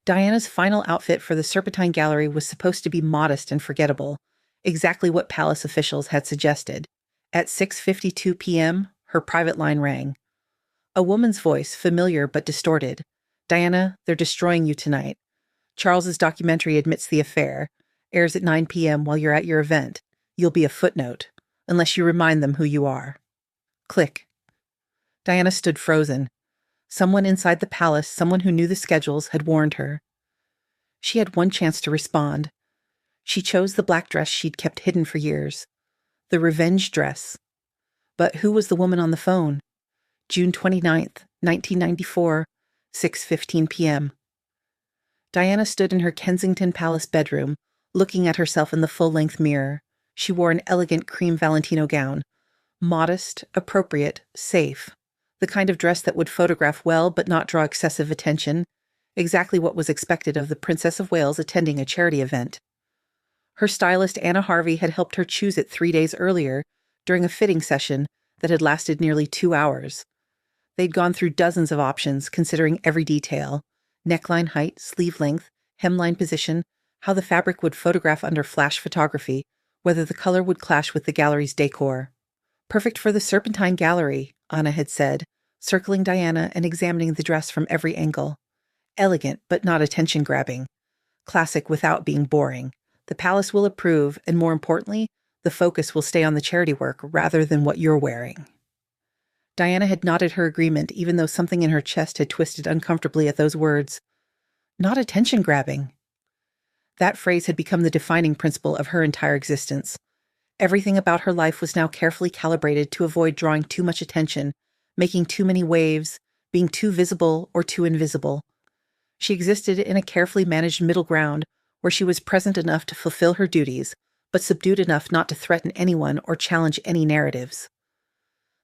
Diana's final outfit for the Serpentine Gallery was supposed to be modest and forgettable, exactly what palace officials had suggested. At 6:52 p.m., her private line rang. A woman's voice, familiar but distorted. "Diana, they're destroying you tonight. Charles's documentary admits the affair. Airs at 9 p.m. while you're at your event. You'll be a footnote, unless you remind them who you are." Click. Diana stood frozen. Someone inside the palace, someone who knew the schedules, had warned her. She had one chance to respond. She chose the black dress she'd kept hidden for years. The revenge dress. But who was the woman on the phone? June 29th, 1994, 6:15 p.m. Diana stood in her Kensington Palace bedroom, looking at herself in the full-length mirror. She wore an elegant cream Valentino gown. Modest, appropriate, safe. The kind of dress that would photograph well but not draw excessive attention. Exactly what was expected of the Princess of Wales attending a charity event. Her stylist Anna Harvey had helped her choose it 3 days earlier, during a fitting session that had lasted nearly 2 hours. They'd gone through dozens of options, considering every detail: neckline height, sleeve length, hemline position, how the fabric would photograph under flash photography, whether the color would clash with the gallery's decor. "Perfect for the Serpentine Gallery," Anna had said, circling Diana and examining the dress from every angle. Elegant, but not attention-grabbing. Classic without being boring. The palace will approve, and more importantly, the focus will stay on the charity work rather than what you're wearing. Diana had nodded her agreement, even though something in her chest had twisted uncomfortably at those words. Not attention-grabbing. That phrase had become the defining principle of her entire existence. Everything about her life was now carefully calibrated to avoid drawing too much attention, making too many waves, being too visible or too invisible. She existed in a carefully managed middle ground where she was present enough to fulfill her duties, but subdued enough not to threaten anyone or challenge any narratives.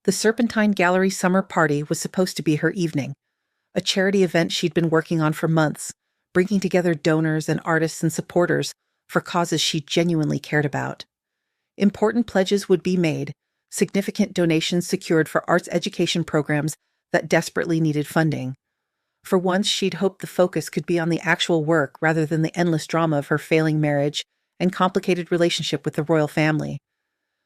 The Serpentine Gallery summer party was supposed to be her evening, a charity event she'd been working on for months, bringing together donors and artists and supporters for causes she genuinely cared about. Important pledges would be made, significant donations secured for arts education programs that desperately needed funding. For once, she'd hoped the focus could be on the actual work rather than the endless drama of her failing marriage and complicated relationship with the royal family.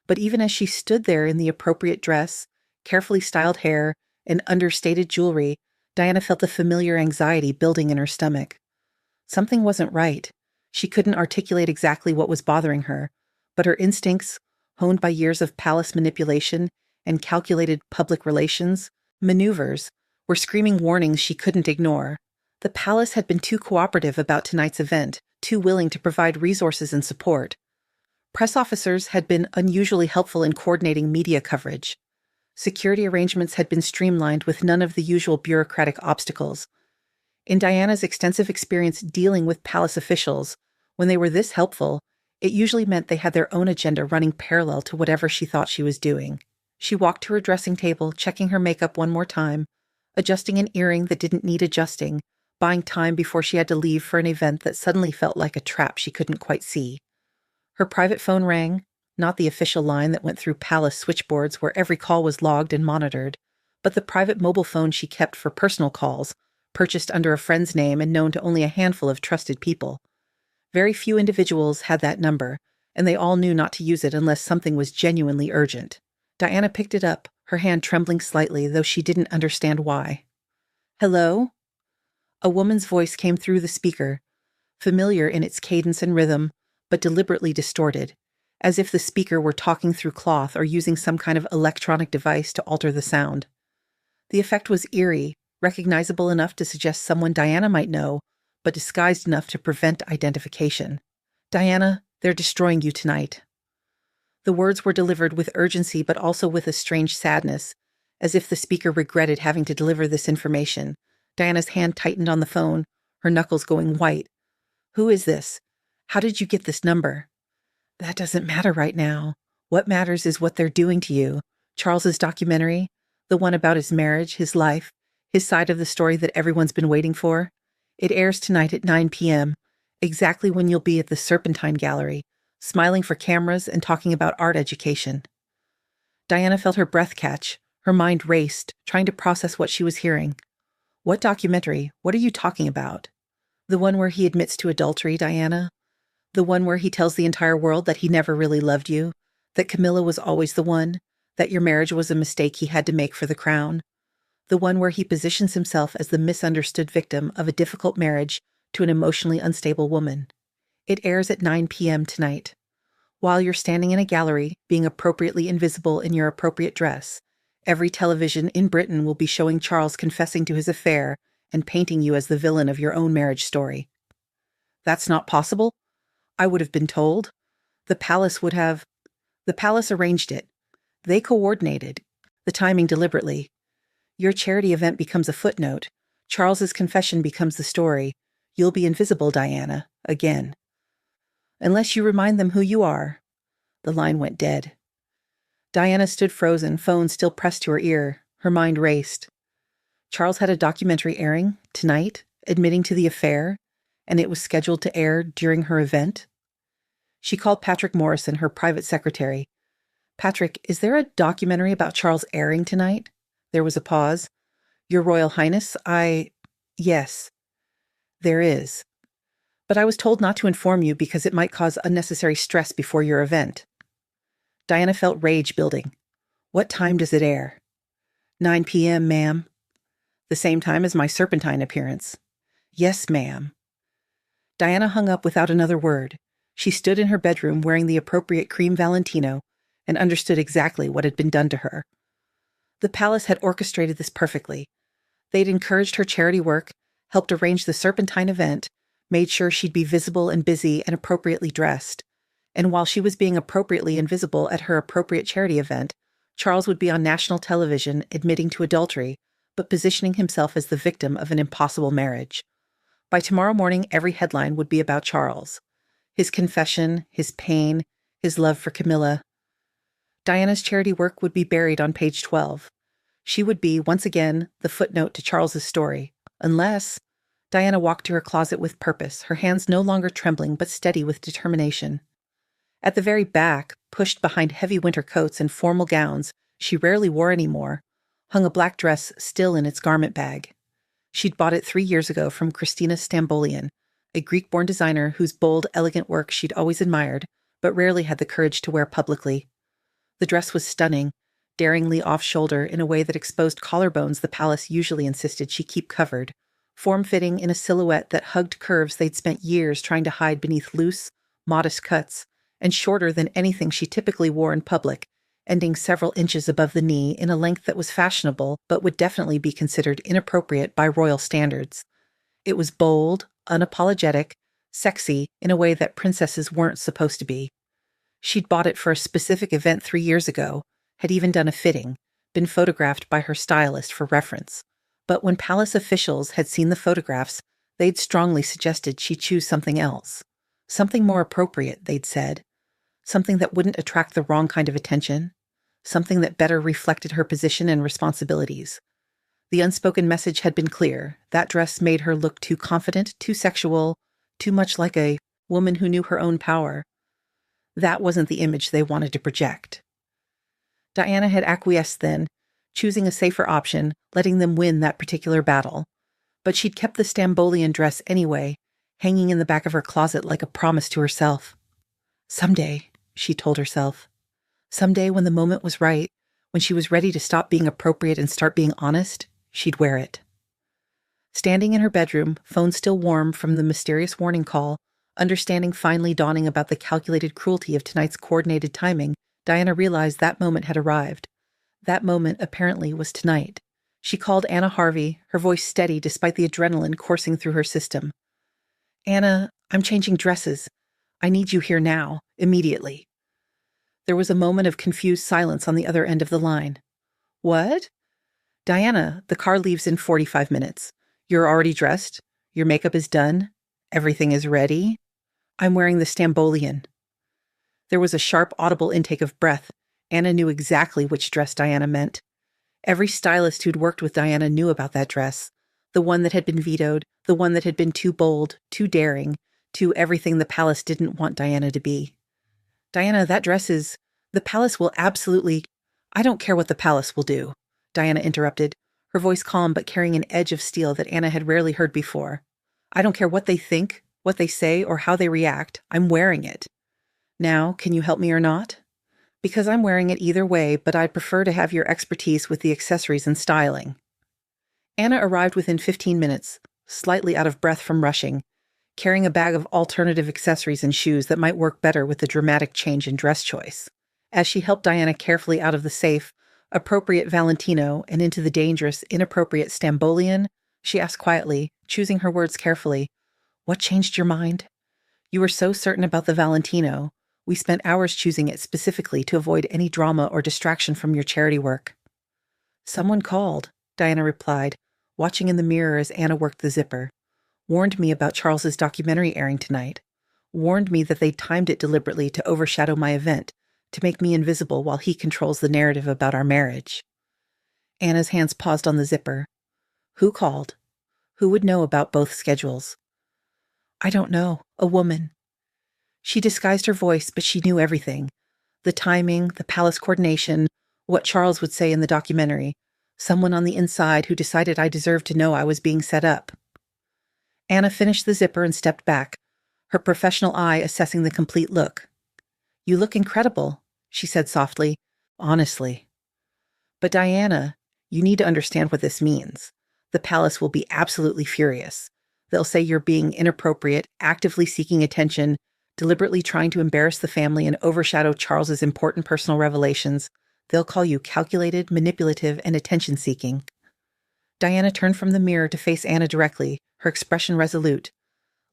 But even as she stood there in the appropriate dress, carefully styled hair, and understated jewelry, Diana felt a familiar anxiety building in her stomach. Something wasn't right. She couldn't articulate exactly what was bothering her, but her instincts, honed by years of palace manipulation and calculated public relations, maneuvers, were screaming warnings she couldn't ignore. The palace had been too cooperative about tonight's event, too willing to provide resources and support. Press officers had been unusually helpful in coordinating media coverage. Security arrangements had been streamlined with none of the usual bureaucratic obstacles. In Diana's extensive experience dealing with palace officials, when they were this helpful, it usually meant they had their own agenda running parallel to whatever she thought she was doing. She walked to her dressing table, checking her makeup one more time, adjusting an earring that didn't need adjusting, buying time before she had to leave for an event that suddenly felt like a trap she couldn't quite see. Her private phone rang, not the official line that went through palace switchboards where every call was logged and monitored, but the private mobile phone she kept for personal calls, purchased under a friend's name and known to only a handful of trusted people. Very few individuals had that number, and they all knew not to use it unless something was genuinely urgent. Diana picked it up, her hand trembling slightly, though she didn't understand why. "Hello?" A woman's voice came through the speaker, familiar in its cadence and rhythm, but deliberately distorted, as if the speaker were talking through cloth or using some kind of electronic device to alter the sound. The effect was eerie, recognizable enough to suggest someone Diana might know, but disguised enough to prevent identification. "Diana, they're destroying you tonight." The words were delivered with urgency but also with a strange sadness, as if the speaker regretted having to deliver this information. Diana's hand tightened on the phone, her knuckles going white. "Who is this? How did you get this number?" "That doesn't matter right now. What matters is what they're doing to you. Charles's documentary, the one about his marriage, his life, his side of the story that everyone's been waiting for. It airs tonight at 9 p.m., exactly when you'll be at the Serpentine Gallery, smiling for cameras and talking about art education." Diana felt her breath catch. Her mind raced, trying to process what she was hearing. "What documentary? What are you talking about?" The one where he admits to adultery, Diana? The one where he tells the entire world that he never really loved you, that Camilla was always the one, that your marriage was a mistake he had to make for the crown? The one where he positions himself as the misunderstood victim of a difficult marriage to an emotionally unstable woman? It airs at 9 p.m. tonight. While you're standing in a gallery, being appropriately invisible in your appropriate dress, every television in Britain will be showing Charles confessing to his affair and painting you as the villain of your own marriage story. That's not possible? I would have been told. The palace arranged it. They coordinated. The timing deliberately. Your charity event becomes a footnote. Charles's confession becomes the story. You'll be invisible, Diana, again. Unless you remind them who you are. The line went dead. Diana stood frozen, phone still pressed to her ear. Her mind raced. Charles had a documentary airing, tonight, admitting to the affair, and it was scheduled to air during her event. She called Patrick Morrison, her private secretary. Patrick, is there a documentary about Charles airing tonight? There was a pause. Your Royal Highness, Yes, there is. But I was told not to inform you because it might cause unnecessary stress before your event. Diana felt rage building. What time does it air? 9 p.m., ma'am. The same time as my Serpentine appearance. Yes, ma'am. Diana hung up without another word. She stood in her bedroom wearing the appropriate cream Valentino and understood exactly what had been done to her. The palace had orchestrated this perfectly. They'd encouraged her charity work, helped arrange the Serpentine event, made sure she'd be visible and busy and appropriately dressed. And while she was being appropriately invisible at her appropriate charity event, Charles would be on national television admitting to adultery, but positioning himself as the victim of an impossible marriage. By tomorrow morning, every headline would be about Charles. His confession, his pain, his love for Camilla. Diana's charity work would be buried on page 12. She would be, once again, the footnote to Charles's story. Unless... Diana walked to her closet with purpose, her hands no longer trembling but steady with determination. At the very back, pushed behind heavy winter coats and formal gowns she rarely wore anymore, hung a black dress still in its garment bag. She'd bought it 3 years ago from Christina Stambolian, a Greek-born designer whose bold, elegant work she'd always admired, but rarely had the courage to wear publicly. The dress was stunning, daringly off-shoulder in a way that exposed collarbones the palace usually insisted she keep covered, form-fitting in a silhouette that hugged curves they'd spent years trying to hide beneath loose, modest cuts, and shorter than anything she typically wore in public, ending several inches above the knee in a length that was fashionable but would definitely be considered inappropriate by royal standards. It was bold, unapologetic, sexy in a way that princesses weren't supposed to be. She'd bought it for a specific event 3 years ago, had even done a fitting, been photographed by her stylist for reference. But when palace officials had seen the photographs, they'd strongly suggested she choose something else. Something more appropriate, they'd said. Something that wouldn't attract the wrong kind of attention. Something that better reflected her position and responsibilities. The unspoken message had been clear. That dress made her look too confident, too sexual, too much like a woman who knew her own power. That wasn't the image they wanted to project. Diana had acquiesced then, choosing a safer option, letting them win that particular battle. But she'd kept the Stambolian dress anyway, hanging in the back of her closet like a promise to herself. Someday, she told herself. Someday when the moment was right, when she was ready to stop being appropriate and start being honest, she'd wear it. Standing in her bedroom, phone still warm from the mysterious warning call, understanding finally dawning about the calculated cruelty of tonight's coordinated timing, Diana realized that moment had arrived. That moment, apparently, was tonight. She called Anna Harvey, her voice steady despite the adrenaline coursing through her system. Anna, I'm changing dresses. I need you here now, immediately. There was a moment of confused silence on the other end of the line. What? Diana, the car leaves in 45 minutes. You're already dressed? Your makeup is done? Everything is ready? I'm wearing the Stambolian. There was a sharp, audible intake of breath. Anna knew exactly which dress Diana meant. Every stylist who'd worked with Diana knew about that dress. The one that had been vetoed, the one that had been too bold, too daring, too everything the palace didn't want Diana to be. Diana, that dress is... The palace will absolutely... I don't care what the palace will do, Diana interrupted, her voice calm but carrying an edge of steel that Anna had rarely heard before. I don't care what they think, what they say, or how they react. I'm wearing it. Now, can you help me or not? Because I'm wearing it either way, but I'd prefer to have your expertise with the accessories and styling. Anna arrived within 15 minutes, slightly out of breath from rushing, carrying a bag of alternative accessories and shoes that might work better with the dramatic change in dress choice. As she helped Diana carefully out of the safe, appropriate Valentino and into the dangerous, inappropriate Stambolian, she asked quietly, choosing her words carefully, "What changed your mind? You were so certain about the Valentino. We spent hours choosing it specifically to avoid any drama or distraction from your charity work." "Someone called," Diana replied, watching in the mirror as Anna worked the zipper. "Warned me about Charles's documentary airing tonight. Warned me that they timed it deliberately to overshadow my event, to make me invisible while he controls the narrative about our marriage." Anna's hands paused on the zipper. "Who called? Who would know about both schedules?" "I don't know. A woman." She disguised her voice, but she knew everything. The timing, the palace coordination, what Charles would say in the documentary. Someone on the inside who decided I deserved to know I was being set up. Anna finished the zipper and stepped back, her professional eye assessing the complete look. "You look incredible," she said softly, "honestly. But Diana, you need to understand what this means. The palace will be absolutely furious. They'll say you're being inappropriate, actively seeking attention, deliberately trying to embarrass the family and overshadow Charles's important personal revelations. They'll call you calculated, manipulative, and attention-seeking." Diana turned from the mirror to face Anna directly, her expression resolute.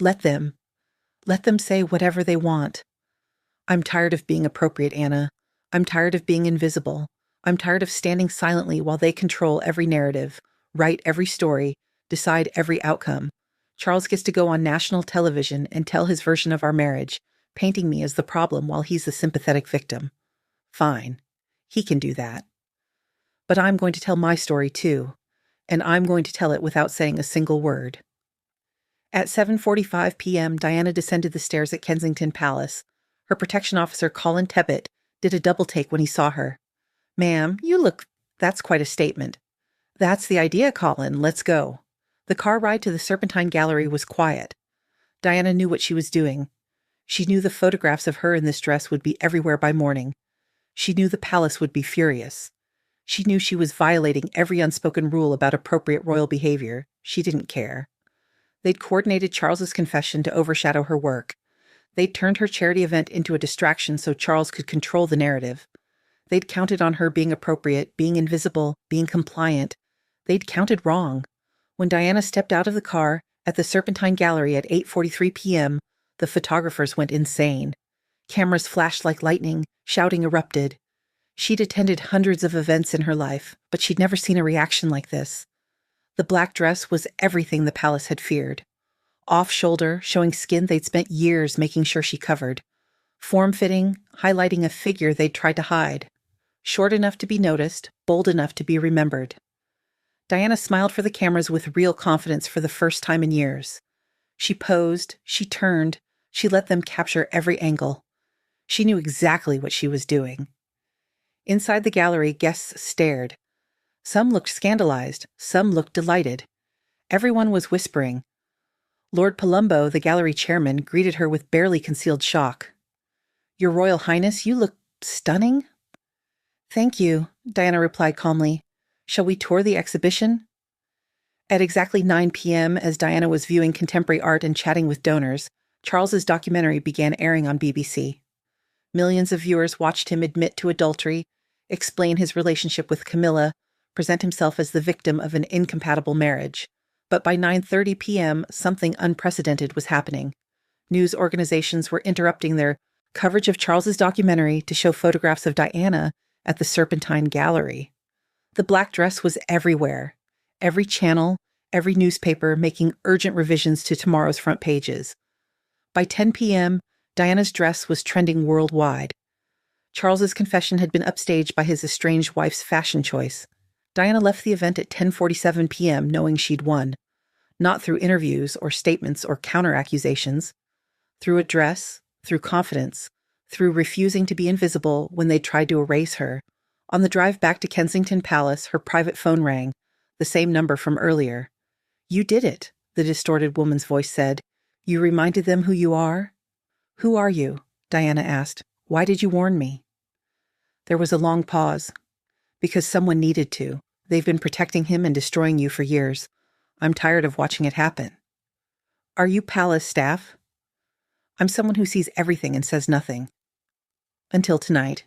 Let them say whatever they want. I'm tired of being appropriate, Anna. I'm tired of being invisible. I'm tired of standing silently while they control every narrative, write every story, decide every outcome. Charles gets to go on national television and tell his version of our marriage, painting me as the problem while he's the sympathetic victim. Fine. He can do that. But I'm going to tell my story too, and I'm going to tell it without saying a single word. At 7:45 p.m., Diana descended the stairs at Kensington Palace. Her protection officer, Colin Tebbit, did a double take when he saw her. "Ma'am, that's quite a statement." "That's the idea, Colin. Let's go." The car ride to the Serpentine Gallery was quiet. Diana knew what she was doing. She knew the photographs of her in this dress would be everywhere by morning. She knew the palace would be furious. She knew she was violating every unspoken rule about appropriate royal behavior. She didn't care. They'd coordinated Charles's confession to overshadow her work. They'd turned her charity event into a distraction so Charles could control the narrative. They'd counted on her being appropriate, being invisible, being compliant. They'd counted wrong. When Diana stepped out of the car at the Serpentine Gallery at 8:43 p.m., the photographers went insane. Cameras flashed like lightning, shouting erupted. She'd attended hundreds of events in her life, but she'd never seen a reaction like this. The black dress was everything the palace had feared. Off-shoulder, showing skin they'd spent years making sure she covered. Form-fitting, highlighting a figure they'd tried to hide. Short enough to be noticed, bold enough to be remembered. Diana smiled for the cameras with real confidence for the first time in years. She posed, she turned, she let them capture every angle. She knew exactly what she was doing. Inside the gallery, guests stared. Some looked scandalized, some looked delighted. Everyone was whispering. Lord Palumbo, the gallery chairman, greeted her with barely concealed shock. "Your Royal Highness, you look stunning." "Thank you," Diana replied calmly. "Shall we tour the exhibition?" At exactly 9 p.m., as Diana was viewing contemporary art and chatting with donors, Charles's documentary began airing on BBC. Millions of viewers watched him admit to adultery, explain his relationship with Camilla, present himself as the victim of an incompatible marriage. But by 9:30 p.m., something unprecedented was happening. News organizations were interrupting their coverage of Charles's documentary to show photographs of Diana at the Serpentine Gallery. The black dress was everywhere. Every channel, every newspaper making urgent revisions to tomorrow's front pages. By 10 p.m., Diana's dress was trending worldwide. Charles's confession had been upstaged by his estranged wife's fashion choice. Diana left the event at 10:47 p.m. knowing she'd won. Not through interviews or statements or counter-accusations. Through a dress, through confidence, through refusing to be invisible when they tried to erase her. On the drive back to Kensington Palace, her private phone rang, the same number from earlier. "You did it," the distorted woman's voice said. "You reminded them who you are?" "Who are you?" Diana asked. "Why did you warn me?" There was a long pause. "Because someone needed to. They've been protecting him and destroying you for years. I'm tired of watching it happen." "Are you palace staff?" "I'm someone who sees everything and says nothing." "Until tonight."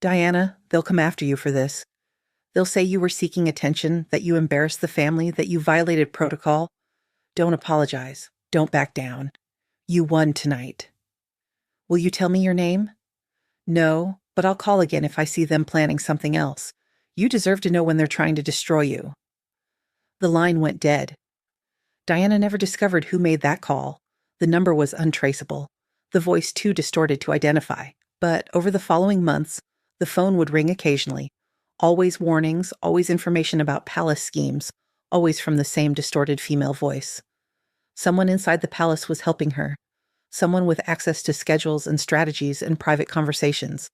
"Diana, they'll come after you for this. They'll say you were seeking attention, that you embarrassed the family, that you violated protocol. Don't apologize. Don't back down. You won tonight." "Will you tell me your name?" "No, but I'll call again if I see them planning something else. You deserve to know when they're trying to destroy you." The line went dead. Diana never discovered who made that call. The number was untraceable. The voice too distorted to identify. But over the following months, the phone would ring occasionally. Always warnings, always information about palace schemes, always from the same distorted female voice. Someone inside the palace was helping her. Someone with access to schedules and strategies and private conversations.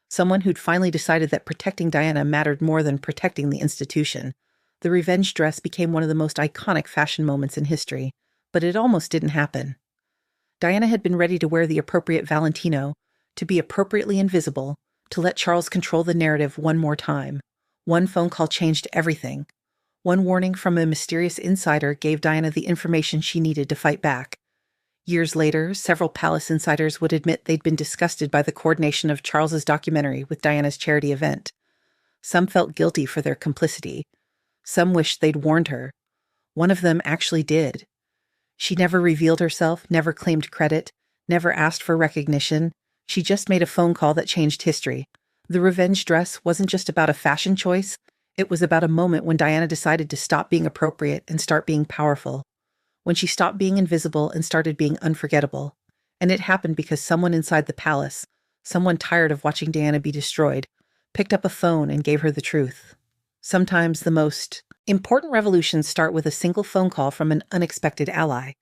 Someone who'd finally decided that protecting Diana mattered more than protecting the institution. The revenge dress became one of the most iconic fashion moments in history, but it almost didn't happen. Diana had been ready to wear the appropriate Valentino, to be appropriately invisible, to let Charles control the narrative one more time. One phone call changed everything. One warning from a mysterious insider gave Diana the information she needed to fight back. Years later, several palace insiders would admit they'd been disgusted by the coordination of Charles's documentary with Diana's charity event. Some felt guilty for their complicity. Some wished they'd warned her. One of them actually did. She never revealed herself, never claimed credit, never asked for recognition. She just made a phone call that changed history. The revenge dress wasn't just about a fashion choice. It was about a moment when Diana decided to stop being appropriate and start being powerful. When she stopped being invisible and started being unforgettable. And it happened because someone inside the palace, someone tired of watching Diana be destroyed, picked up a phone and gave her the truth. Sometimes the most important revolutions start with a single phone call from an unexpected ally.